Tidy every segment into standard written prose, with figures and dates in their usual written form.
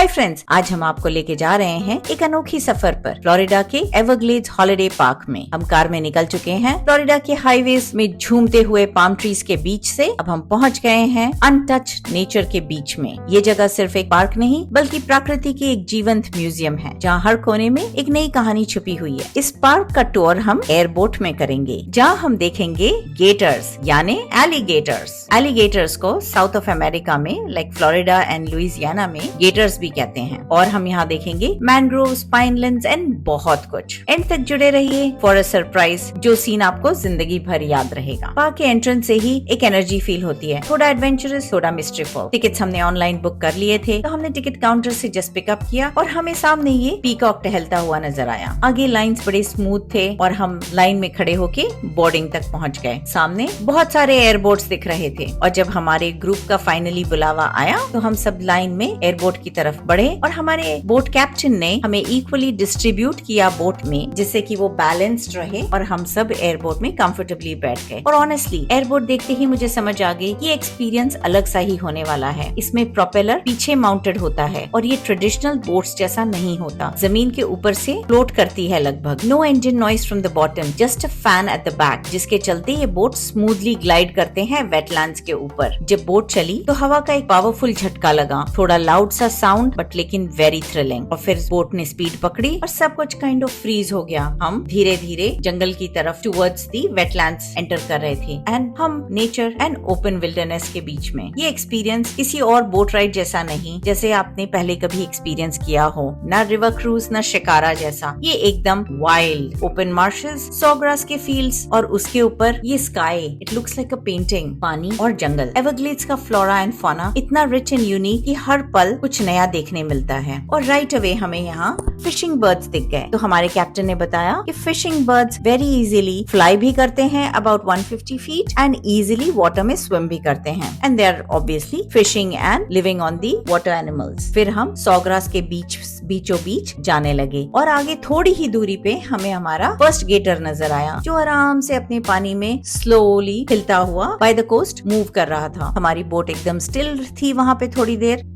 Hi friends, आज हम आपको लेके जा रहे हैं एक अनोखी सफर पर फ्लोरिडा के एवरग्लेड्स हॉलिडे पार्क में। हम कार में निकल चुके हैं फ्लोरिडा के हाईवेज में झूमते हुए पाम ट्रीज के बीच से। अब हम पहुंच गए हैं अनटच्ड नेचर के बीच में। ये जगह सिर्फ एक पार्क नहीं बल्कि प्रकृति की एक जीवंत म्यूजियम है, जहाँ हर कोने में एक नई कहानी छुपी हुई है। इस पार्क का टूर हम एयरबोट में करेंगे, जहाँ हम देखेंगे गेटर्स यानी एलिगेटर्स। एलिगेटर्स को साउथ ऑफ अमेरिका में लाइक फ्लोरिडा एंड लुइसियाना में गेटर्स भी कहते हैं। और हम यहाँ देखेंगे मैंग्रोव्स, पाइनलैंड्स एंड बहुत कुछ। एंड तक जुड़े रहिए फॉर अ सरप्राइज, जो सीन आपको जिंदगी भर याद रहेगा। पार्क के एंट्रेंस से ही एक एनर्जी फील होती है, थोड़ा एडवेंचरस, थोड़ा मिस्ट्रीफुल। टिकट्स हमने ऑनलाइन बुक कर लिए थे, तो हमने टिकट काउंटर से जस्ट पिकअप किया और हमें सामने ये पीकॉक टहलता हुआ नजर आया। आगे लाइन्स बड़े स्मूथ थे और हम लाइन में खड़े होके बोर्डिंग तक पहुँच गए। सामने बहुत सारे एयरबोट्स दिख रहे थे और जब हमारे ग्रुप का फाइनली बुलावा आया तो हम सब लाइन में एयरबोट की तरफ बढ़े और हमारे बोट कैप्टन ने हमें इक्वली डिस्ट्रीब्यूट किया बोट में, जिससे कि वो बैलेंस्ड रहे और हम सब एयरबोट में कंफर्टेबली बैठ गए। और ऑनेस्टली एयरबोट देखते ही मुझे समझ आ गई कि एक्सपीरियंस अलग सा ही होने वाला है। इसमें प्रोपेलर पीछे माउंटेड होता है और ये ट्रेडिशनल बोट्स जैसा नहीं होता, जमीन के ऊपर से फ्लोट करती है लगभग। No engine noise from the bottom, just a fan at the back, जिसके चलते ये बोट स्मूथली ग्लाइड करते हैं वेटलैंड्स के ऊपर। जब बोट चली तो हवा का एक पावरफुल झटका लगा, थोड़ा लाउड सा साउंड बट लेकिन वेरी थ्रिलिंग। और फिर बोट ने स्पीड पकड़ी और सब कुछ काइंड ऑफ फ्रीज हो गया। हम धीरे धीरे जंगल की तरफ टुवर्ड्स दी वेटलैंड्स एंटर कर रहे थे एंड हम नेचर एंड ओपन विल्डरनेस के बीच में। ये एक्सपीरियंस किसी और बोट राइड जैसा नहीं, जैसे आपने पहले कभी एक्सपीरियंस किया हो, ना रिवर क्रूज ना शिकारा जैसा। ये एकदम वाइल्ड ओपन मार्शेस, सॉग्रास के फील्ड्स और उसके ऊपर ये sky, it looks like a painting. पानी और जंगल, एवरग्लेड्स का फ्लोरा एंड फौना इतना रिच एंड यूनिक कि हर पल कुछ नया देखने मिलता है। और राइट अवे हमें यहाँ फिशिंग बर्ड्स दिख गए। तो हमारे कैप्टन ने बताया कि fishing birds very easily fly भी करते हैं about 150 feet and easily water में स्विम भी करते हैं and they are obviously fishing and living on the water animals. फिर हम सॉग्रास के बीचों बीच जाने लगे और आगे थोड़ी ही दूरी पे हमें हमारा फर्स्ट गेटर नजर आया, जो आराम से अपने पानी में स्लोली हिलता हुआ बाय द कोस्ट मूव कर रहा था। हमारी बोट एकदम स्टिल थी वहां पे थोड़ी देर।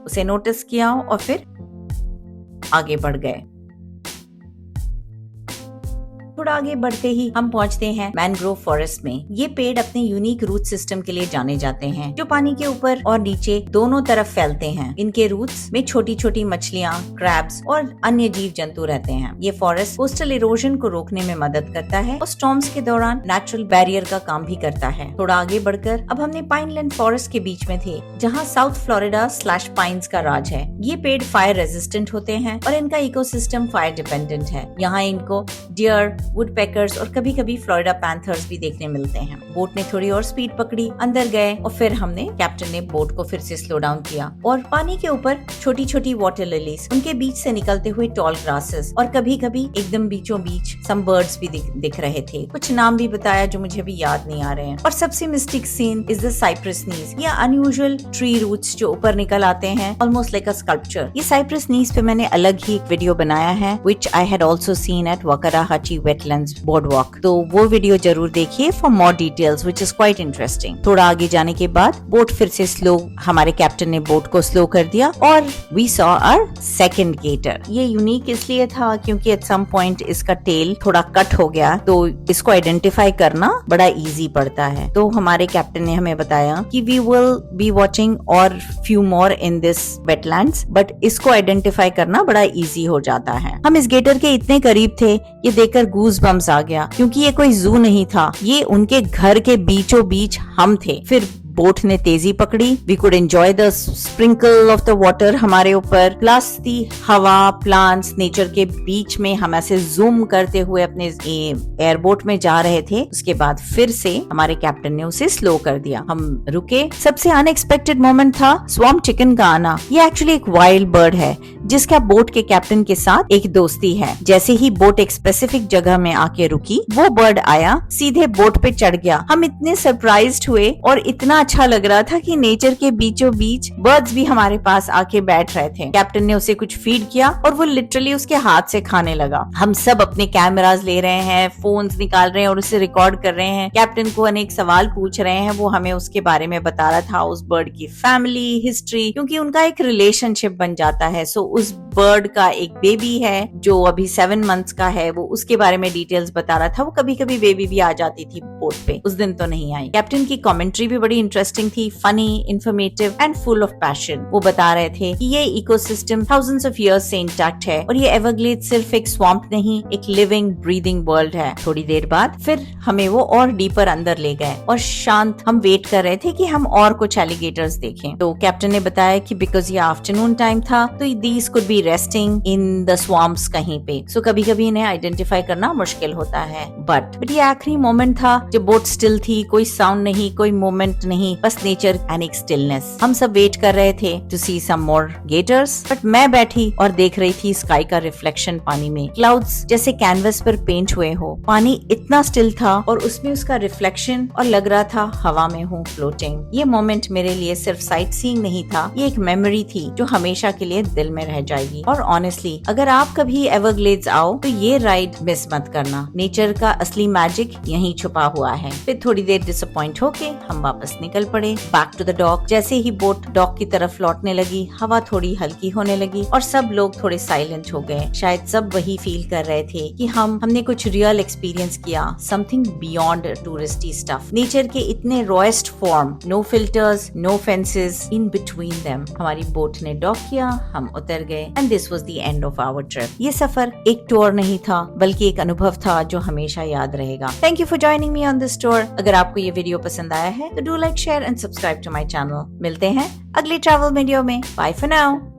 उसे नोटिस किया और फिर आगे बढ़ गए। थोड़ा आगे बढ़ते ही हम पहुंचते हैं मैनग्रोव फॉरेस्ट में। ये पेड़ अपने यूनिक रूट सिस्टम के लिए जाने जाते हैं, जो पानी के ऊपर और नीचे दोनों तरफ फैलते हैं। इनके रूट्स में छोटी छोटी मछलियाँ, क्रैब्स और अन्य जीव जंतु रहते हैं। ये फॉरेस्ट कोस्टल इरोजन को रोकने में मदद करता है और स्टॉर्म्स के दौरान नेचुरल बैरियर का काम भी करता है। थोड़ा आगे बढ़कर अब हमने पाइनलैंड फॉरेस्ट के बीच में थे, जहाँ साउथ फ्लोरिडा स्लैश पाइन्स का राज है। ये पेड़ फायर रेजिस्टेंट होते हैं और इनका इकोसिस्टम फायर डिपेंडेंट है। यहाँ इनको डियर, वुडपेकर्स और कभी कभी फ्लोरिडा पैंथर्स भी देखने मिलते हैं। बोट ने थोड़ी और स्पीड पकड़ी, अंदर गए और फिर कैप्टन ने बोट को फिर से स्लो डाउन किया और पानी के ऊपर छोटी छोटी वाटर लिलीज, उनके बीच से निकलते हुए टॉल ग्रासेस और कभी कभी एकदम बीचों बीच सम बर्ड्स भी दिख रहे थे। कुछ नाम भी बताया जो मुझे अभी याद नहीं आ रहे हैं। और सबसे mystic scene is the cypress knees, या अनयूजुअल ट्री रूट्स जो ऊपर निकल आते हैं ऑलमोस्ट लाइक अ स्कल्पचर। ये साइप्रस नीज पे मैंने अलग ही एक वीडियो बनाया है, which I had also seen at Wakodahatchee wetlands boardwalk, तो वो वीडियो जरूर देखिए for more details, which is quite interesting. थोड़ा आगे जाने के बाद बोट फिर से स्लो, हमारे कैप्टन ने बोट को स्लो कर दिया और we saw our second gator. ये यूनिक इसलिए था क्योंकि एट सम पॉइंट इसका टेल थोड़ा कट हो गया, तो इसको आइडेंटिफाई करना बड़ा इजी पड़ता है। तो हमारे कैप्टन ने हमें बताया कि वी विल बी वॉचिंग और few more in this wetlands, but इसको आइडेंटिफाई करना बड़ा इजी हो जाता है। हम इस गेटर के इतने करीब थे, ये देखकर गूज बम्स आ गया, क्योंकि ये कोई जू नहीं था, ये उनके घर के बीचों बीच हम थे। फिर बोट ने तेजी पकड़ी, we could enjoy the sprinkle of the water हमारे ऊपर, प्लस दी हवा, प्लांट्स, नेचर के बीच में हम ऐसे जूम करते हुए अपने एयरबोट में जा रहे थे। उसके बाद फिर से हमारे कैप्टन ने उसे स्लो कर दिया। हम रुके। सबसे अनएक्सपेक्टेड मोमेंट था स्वॉर्म चिकन का आना। ये एक्चुअली एक वाइल्ड बर्ड है जिसका बोट के कैप्टन के साथ एक दोस्ती है। जैसे ही बोट एक स्पेसिफिक जगह में आके रुकी, वो बर्ड आया, सीधे बोट पे चढ़ गया। हम इतने सरप्राइज्ड हुए और इतना अच्छा लग रहा था कि नेचर के बीचों बीच बर्ड्स भी हमारे पास आके बैठ रहे थे। कैप्टन ने उसे कुछ फीड किया और वो लिटरली उसके हाथ से खाने लगा। हम सब अपने कैमरास ले रहे हैं, फोन्स निकाल रहे हैं और उसे रिकॉर्ड कर रहे हैं। कैप्टन को अनेक सवाल पूछ रहे हैं, वो हमें उसके बारे में बता रहा था, उस बर्ड की फैमिली हिस्ट्री, क्योंकि उनका एक रिलेशनशिप बन जाता है। सो उस बर्ड का एक बेबी है जो अभी 7 मंथ्स का है, वो उसके बारे में डिटेल्स बता रहा था। वो कभी कभी बेबी भी आ जाती थी बोट पे, उस दिन तो नहीं आई। कैप्टन की कमेंट्री भी बड़ी इंटरेस्टिंग थी, funny, informative and full of passion. वो बता रहे थे कि ये इकोसिस्टम थाउजेंड्स ऑफ इयर्स से इंटैक्ट है और ये एवरग्लेड सिर्फ एक स्वैम्प नहीं, एक लिविंग ब्रीदिंग वर्ल्ड है। थोड़ी देर बाद फिर हमें वो और डीपर अंदर ले गए और शांत हम वेट कर रहे थे कि हम और कुछ एलिगेटर्स देखें। तो कैप्टन ने बताया कि बिकॉज ये आफ्टरनून टाइम था तो these could be resting in the swamps कहीं पे। सो कभी कभी इन्हें आइडेंटिफाई करना मुश्किल होता है। बट ये आखिरी मोमेंट था जब बोट स्टिल थी, कोई साउंड नहीं, कोई मोमेंट नहीं, बस नेचर एंड एक स्टिलनेस। हम सब वेट कर रहे थे to see some more gators, but मैं बैठी और देख रही थी स्काई का रिफ्लेक्शन पानी में। क्लाउड्स जैसे कैनवस पर पेंट हुए हो। पानी इतना स्टिल था और उसमें उसका रिफ्लेक्शन, और लग रहा था हवा में हूँ फ्लोटिंग। ये मोमेंट मेरे लिए सिर्फ साइट सीइंग नहीं था, ये एक मेमोरी थी जो हमेशा के लिए दिल में रह जाएगी। और ऑनेस्टली अगर आप कभी एवरग्लेड्स आओ तो ये राइड मिस मत करना। नेचर का असली मैजिक यहीं छुपा हुआ है। फिर थोड़ी देर डिसअपॉइंट होके हम वापस निकल पड़े बैक टू द डॉक। जैसे ही बोट डॉक की तरफ लौटने लगी, हवा थोड़ी हल्की होने लगी और सब लोग थोड़े साइलेंट हो गए। शायद सब वही फील कर रहे थे कि हमने कुछ रियल एक्सपीरियंस किया, something beyond touristy stuff. Nature के इतने rawest form, no filters, no fences in between them. हमारी बोट ने डॉक किया, हम उतर गए and this was the end of our trip. ये सफर एक टूर नहीं था बल्कि एक अनुभव था जो हमेशा याद रहेगा। Thank you for joining me on this tour. अगर आपको ये वीडियो पसंद आया है तो do like, share and subscribe to my channel. मिलते हैं अगले ट्रैवल वीडियो में। Bye for now.